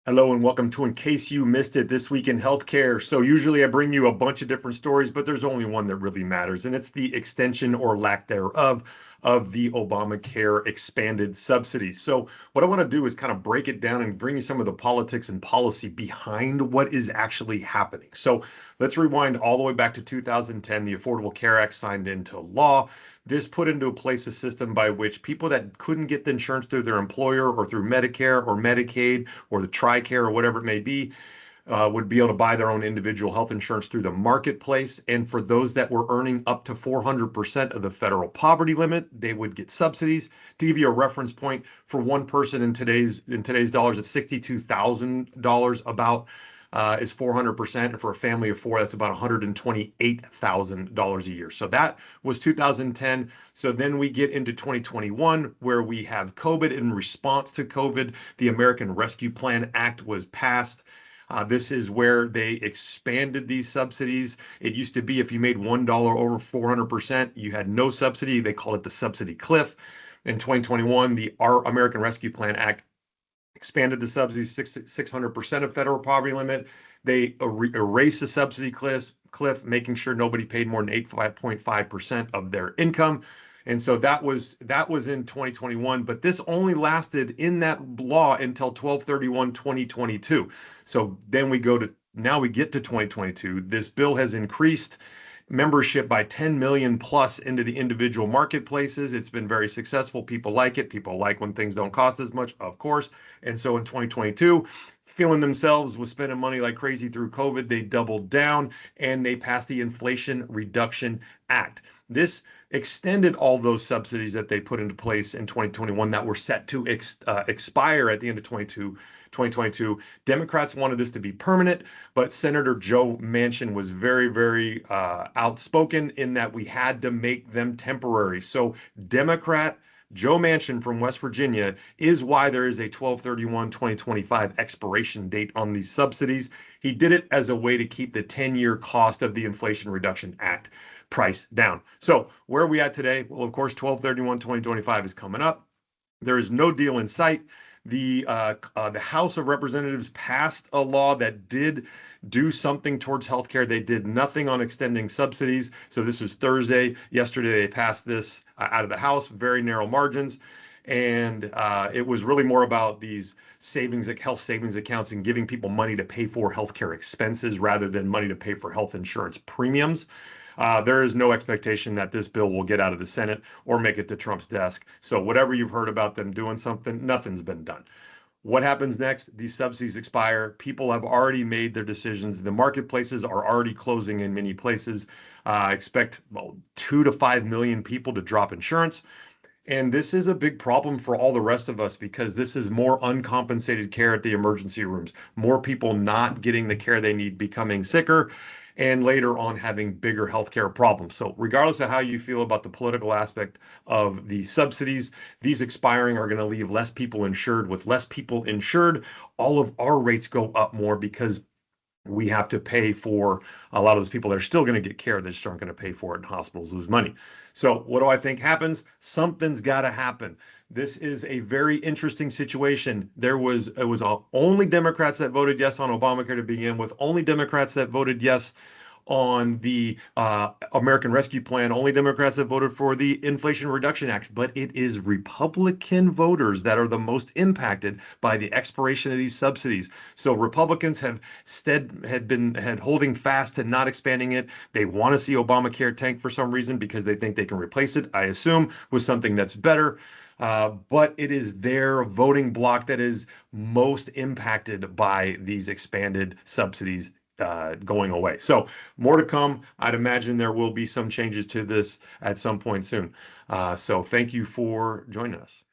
Hello and welcome to In Case You Missed It, This Week in Healthcare. So usually I bring you a bunch of different stories, but there's only one that really matters, and it's the extension or lack thereof of the Obamacare expanded subsidies. So what I want to do is kind of break it down and bring you some of the politics and policy behind what is actually happening. So let's rewind all the way back to 2010. The Affordable Care Act signed into law. This put into place a system by which people that couldn't get the insurance through their employer or through Medicare or Medicaid or the TRICARE or whatever it may be, would be able to buy their own individual health insurance through the marketplace. And for those that were earning up to 400% of the federal poverty limit, they would get subsidies. To give you a reference point, for one person in today's dollars, it's $62,000 about is 400%. And for a family of four, that's about $128,000 a year. So that was 2010. So then we get into 2021, where we have COVID. In response to COVID, the American Rescue Plan Act was passed. This is where they expanded these subsidies. It used to be if you made $1 over 400%, you had no subsidy. They call it the subsidy cliff. In 2021, the American Rescue Plan Act expanded the subsidies 600% of federal poverty limit. They erased the subsidy cliff, making sure nobody paid more than 85.5% of their income. And so that was in 2021, but this only lasted in that law until 12/31/2022. So then we get to 2022. This bill has increased membership by 10 million plus into the individual marketplaces. It's been very successful. People like it. People like when things don't cost as much, of course. And so in 2022, feeling themselves with spending money like crazy through COVID, they doubled down and they passed the Inflation Reduction Act. This extended all those subsidies that they put into place in 2021 that were set to expire at the end of 2022. Democrats wanted this to be permanent, but Senator Joe Manchin was very, very outspoken in that we had to make them temporary. So Democrat Joe Manchin from West Virginia is why there is a 12/31/2025 expiration date on these subsidies. He did it as a way to keep the 10-year cost of the Inflation Reduction Act price down. So where are we at today? Well, of course, 12/31/2025 is coming up. There is no deal in sight. The House of Representatives passed a law that did do something towards healthcare. They did nothing on extending subsidies. So this was Thursday. Yesterday, they passed this out of the House, very narrow margins. And it was really more about these health savings accounts and giving people money to pay for healthcare expenses rather than money to pay for health insurance premiums. There is no expectation that this bill will get out of the Senate or make it to Trump's desk. So whatever you've heard about them doing something, nothing's been done. What happens next? These subsidies expire. People have already made their decisions. The marketplaces are already closing in many places. Expect 2 to 5 million people to drop insurance. And this is a big problem for all the rest of us because this is more uncompensated care at the emergency rooms, more people not getting the care they need, becoming sicker, and later on having bigger healthcare problems. So regardless of how you feel about the political aspect of the subsidies, these expiring are going to leave less people insured. With less people insured, all of our rates go up more because we have to pay for a lot of those people that are still going to get care. They just aren't going to pay for it, and hospitals lose money. So what do I think happens? Something's got to happen. This is a very interesting situation. It was only Democrats that voted yes on Obamacare to begin with, only Democrats that voted yes on the American Rescue Plan, only Democrats that voted for the Inflation Reduction Act, but it is Republican voters that are the most impacted by the expiration of these subsidies. So Republicans had holding fast to not expanding it. They want to see Obamacare tank for some reason because they think they can replace it, I assume, with something that's better. But it is their voting bloc that is most impacted by these expanded subsidies going away. So more to come. I'd imagine there will be some changes to this at some point soon. So thank you for joining us.